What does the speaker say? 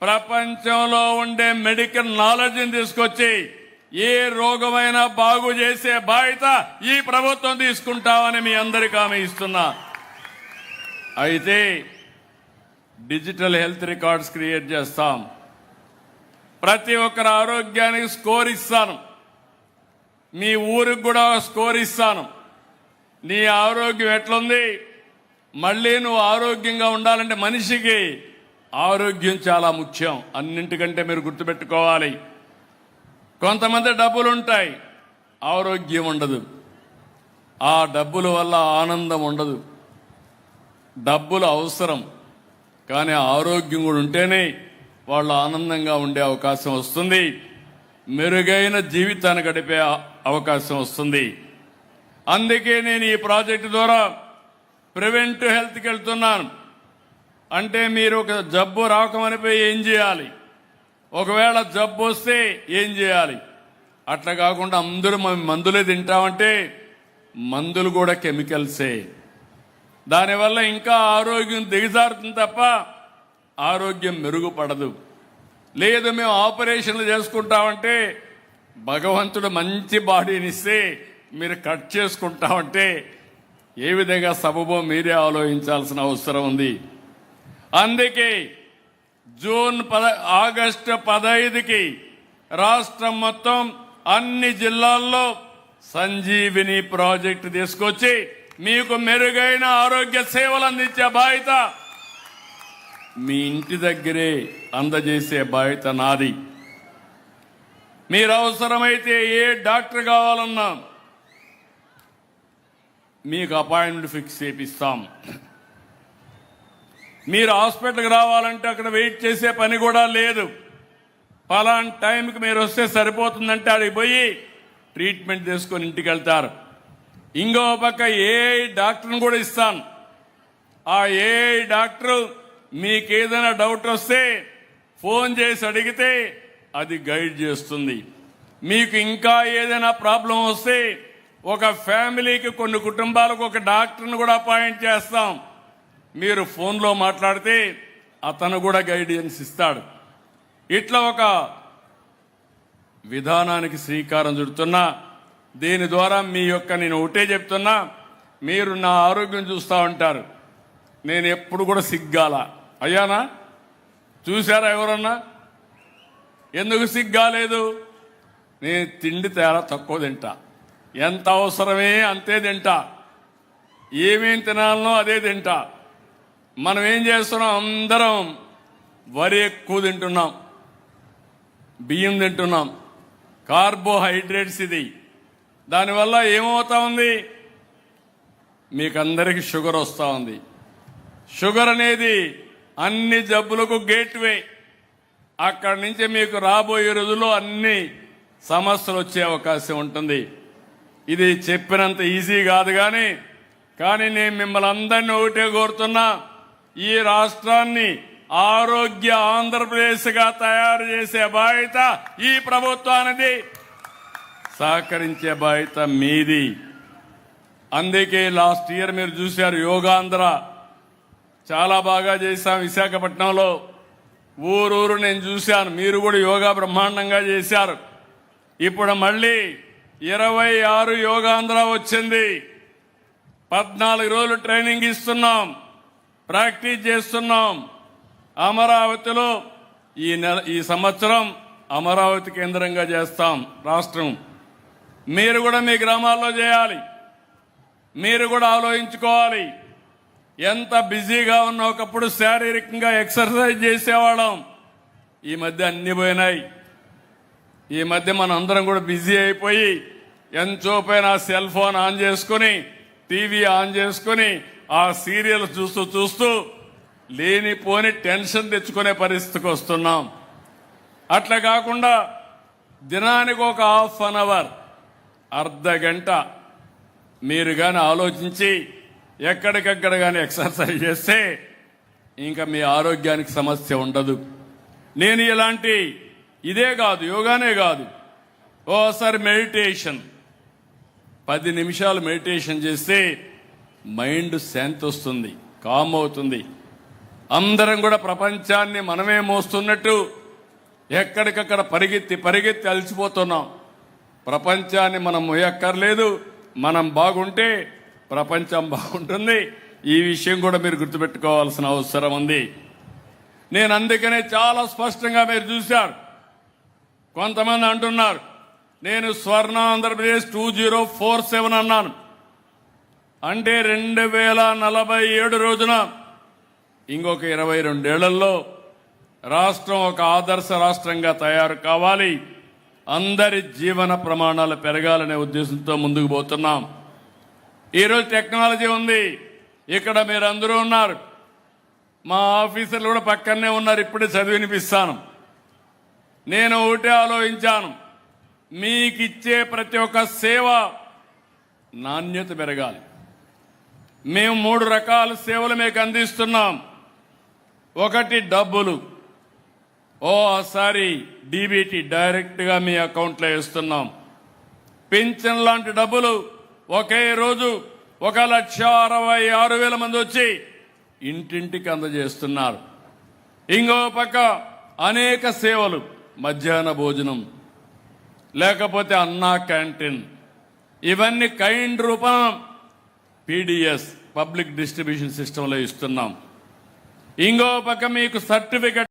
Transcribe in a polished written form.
ప్రపంచంలో ఉండే మెడికల్ నాలెడ్జ్ని తీసుకొచ్చి ఏ రోగమైనా బాగు చేసే బాధ్యత ఈ ప్రభుత్వం తీసుకుంటామని మీ అందరికీ హామీ ఇస్తున్నా. అయితే డిజిటల్ హెల్త్ రికార్డ్స్ క్రియేట్ చేస్తాం. ప్రతి ఒక్కరి ఆరోగ్యానికి స్కోర్ ఇస్తాను. మీ ఊరికి కూడా స్కోర్ ఇస్తాను. నీ ఆరోగ్యం ఎట్లుంది, మళ్ళీ నువ్వు ఆరోగ్యంగా ఉండాలంటే మనిషికి ఆరోగ్యం చాలా ముఖ్యం. అన్నింటికంటే మీరు గుర్తుపెట్టుకోవాలి, కొంతమంది డబ్బులు ఉంటాయి, ఆరోగ్యం ఉండదు. ఆ డబ్బుల వల్ల ఆనందం ఉండదు. డబ్బులు అవసరం, కానీ ఆరోగ్యం కూడా ఉంటేనే వాళ్ళు ఆనందంగా ఉండే అవకాశం వస్తుంది, మెరుగైన జీవితాన్ని గడిపే అవకాశం వస్తుంది. అందుకే నేను ఈ ప్రాజెక్టు ద్వారా ప్రివెంటివ్ హెల్త్కి వెళ్తున్నాను. అంటే మీరు ఒక జబ్బు రాకమనిపోయి ఏం చేయాలి, ఒకవేళ జబ్బు వస్తే ఏం చేయాలి, అట్లా కాకుండా అందరూ మందులే తింటామంటే మందులు కూడా కెమికల్సే. దానివల్ల ఇంకా ఆరోగ్యం దిగజారుతుంది తప్ప ఆరోగ్యం మెరుగుపడదు. లేదు మేము ఆపరేషన్లు చేసుకుంటామంటే భగవంతుడు మంచి బాడీని ఇస్తే మీరు కట్ చేసుకుంటామంటే ఏ విధంగా సబబో మీరే ఆలోచించాల్సిన అవసరం ఉంది. అందుకే ఆగస్టు 15కి రాష్ట్రం మొత్తం అన్ని జిల్లాల్లో సంజీవిని ప్రాజెక్టు తీసుకొచ్చి మీకు మెరుగైన ఆరోగ్య సేవలు అందించే బాధ్యత మీ ఇంటి దగ్గరే అందజేసే బాధ్యత నాది. మీరు అవసరమైతే ఏ డాక్టర్ కావాలన్నా మీకు అపాయింట్మెంట్ ఫిక్స్ చేపిస్తాం. మీరు హాస్పిటల్కి రావాలంటే అక్కడ వెయిట్ చేసే పని కూడా లేదు. పలానా టైంకి మీరు వస్తే సరిపోతుందంటే అడిగి పోయి ట్రీట్మెంట్ తీసుకొని ఇంటికి వెళ్తారు. ఇంకో పక్క ఏఐ డాక్టర్ని కూడా ఇస్తాను. ఆ ఏఐ డాక్టర్ మీకు ఏదైనా డౌట్ వస్తే ఫోన్ చేసి అడిగితే అది గైడ్ చేస్తుంది. మీకు ఇంకా ఏదైనా ప్రాబ్లం వస్తే ఒక ఫ్యామిలీకి, కొన్ని కుటుంబాలకు ఒక డాక్టర్ని కూడా అపాయింట్ చేస్తాం. మీరు ఫోన్లో మాట్లాడితే అతను కూడా గైడెన్స్ ఇస్తాడు. ఇట్లా ఒక విధానానికి శ్రీకారం చుడుతున్నా. దీని ద్వారా నేను ఒకటే చెప్తున్నా, మీరు నా ఆరోగ్యం చూస్తూ ఉంటారు. నేను ఎప్పుడు కూడా సిగ్గాల అయ్యానా? చూశారా ఎవరన్నా? ఎందుకు సిగ్గాలేదు? నేను తిండి తేడా తక్కువ తింటా, ఎంత అవసరమే అంతే తింటా, ఏమేం తినాలనో అదే తింటా. మనం ఏం చేస్తున్నాం, అందరం వరి ఎక్కువ తింటున్నాం, బియ్యం తింటున్నాం, కార్బోహైడ్రేట్స్. ఇది దానివల్ల ఏమవుతా ఉంది, మీకందరికీ షుగర్ వస్తూ ఉంది. షుగర్ అనేది అన్ని జబ్బులకు గేట్వే. అక్కడి నుంచి మీకు రాబోయే రోజుల్లో అన్ని సమస్యలు వచ్చే అవకాశం ఉంటుంది. ఇది చెప్పినంత ఈజీ కాదు, కానీ నేను మిమ్మల్ని అందరినీ ఒకటే కోరుతున్నా, ఈ రాష్ట్రాన్ని ఆరోగ్య ఆంధ్రప్రదేశ్గా తయారు చేసే బాధ్యత ఈ ప్రభుత్వానిది, సహకరించే బాధ్యత మీది. అందుకే లాస్ట్ ఇయర్ మీరు చూశారు, యోగాంధ్ర చాలా బాగా చేశాం. విశాఖపట్నంలో ఊరూరు నేను చూశాను. మీరు కూడా యోగా బ్రహ్మాండంగా చేశారు. ఇప్పుడు మళ్ళీ 26 యోగాంధ్ర వచ్చింది. 14 రోజులు ట్రైనింగ్ ఇస్తున్నాం, ప్రాక్టీస్ చేస్తున్నాం. అమరావతిలో ఈ సంవత్సరం అమరావతి కేంద్రంగా చేస్తాం రాష్ట్రం. మీరు కూడా మీ గ్రామాల్లో చేయాలి. మీరు కూడా ఆలోచించుకోవాలి. ఎంత బిజీగా ఉన్న ఒకప్పుడు శారీరకంగా ఎక్సర్సైజ్ చేసేవాళ్ళం, ఈ మధ్య అన్ని పోయినాయి. ఈ మధ్య మనం అందరం కూడా బిజీ అయిపోయి ఎంతోపైన సెల్ ఫోన్ ఆన్ చేసుకుని, టీవీ ఆన్ చేసుకుని ఆ సీరియల్ చూస్తూ లేనిపోని టెన్షన్ తెచ్చుకునే పరిస్థితికి వస్తున్నాం. అట్లా కాకుండా దినానికి ఒక ½ అన్ అవర్, అర్ధ గంట మీరు కానీ ఆలోచించి ఎక్కడికక్కడ కానీ ఎక్సర్సైజ్ చేస్తే ఇంకా మీ ఆరోగ్యానికి సమస్య ఉండదు. నేను ఇలాంటి ఇదే కాదు, యోగానే కాదు, ఓసారి మెడిటేషన్ 10 నిమిషాలు మెడిటేషన్ చేస్తే మైండ్ శాంతి వస్తుంది, కామ్ అవుతుంది. అందరం కూడా ప్రపంచాన్ని మనమే మోస్తున్నట్టు ఎక్కడికక్కడ పరిగెత్తి అలసిపోతున్నాం. ప్రపంచాన్ని మనం మోయక్కర్లేదు. మనం బాగుంటే ప్రపంచం బాగుంటుంది. ఈ విషయం కూడా మీరు గుర్తుపెట్టుకోవాల్సిన అవసరం ఉంది. నేను అందుకనే చాలా స్పష్టంగా మీరు చూశారు. కొంతమంది అంటున్నారు నేను స్వర్ణ ఆంధ్రప్రదేశ్ 2047 అన్నాను. అంటే 2047 రోజున ఇంకొక 22 ఏళ్లలో రాష్ట్రం ఒక ఆదర్శ రాష్ట్రంగా తయారు కావాలి, అందరి జీవన ప్రమాణాలు పెరగాలనే ఉద్దేశంతో ముందుకు పోతున్నాం. ఈరోజు టెక్నాలజీ ఉంది. ఇక్కడ మీరు అందరూ ఉన్నారు. మా ఆఫీసర్లు కూడా పక్కనే ఉన్నారు. ఇప్పుడే చదివినిపిస్తాను. నేను ఒకటే ఆలోచించాను, మీకు ఇచ్చే ప్రతి ఒక్క సేవ నాణ్యత పెరగాలి. మేము 3 రకాల సేవలు మీకు అందిస్తున్నాం. ఒకటి డబ్బులు, ఓసారి డీబీటీ డైరెక్ట్గా మీ అకౌంట్లో వేస్తున్నాం. పింఛన్ లాంటి డబ్బులు ఒకే రోజు 1,66,000 మంది వచ్చి ఇంటింటికి అందజేస్తున్నారు. ఇంకో పక్క అనేక సేవలు, మధ్యాహ్న భోజనం, లేకపోతే అన్నా క్యాంటీన్, ఇవన్నీ కైండ్ రూపం పీడీఎస్ పబ్లిక్ డిస్ట్రిబ్యూషన్ సిస్టంలో ఇస్తున్నాం. ఇంకో పక్క మీకు సర్టిఫికెట్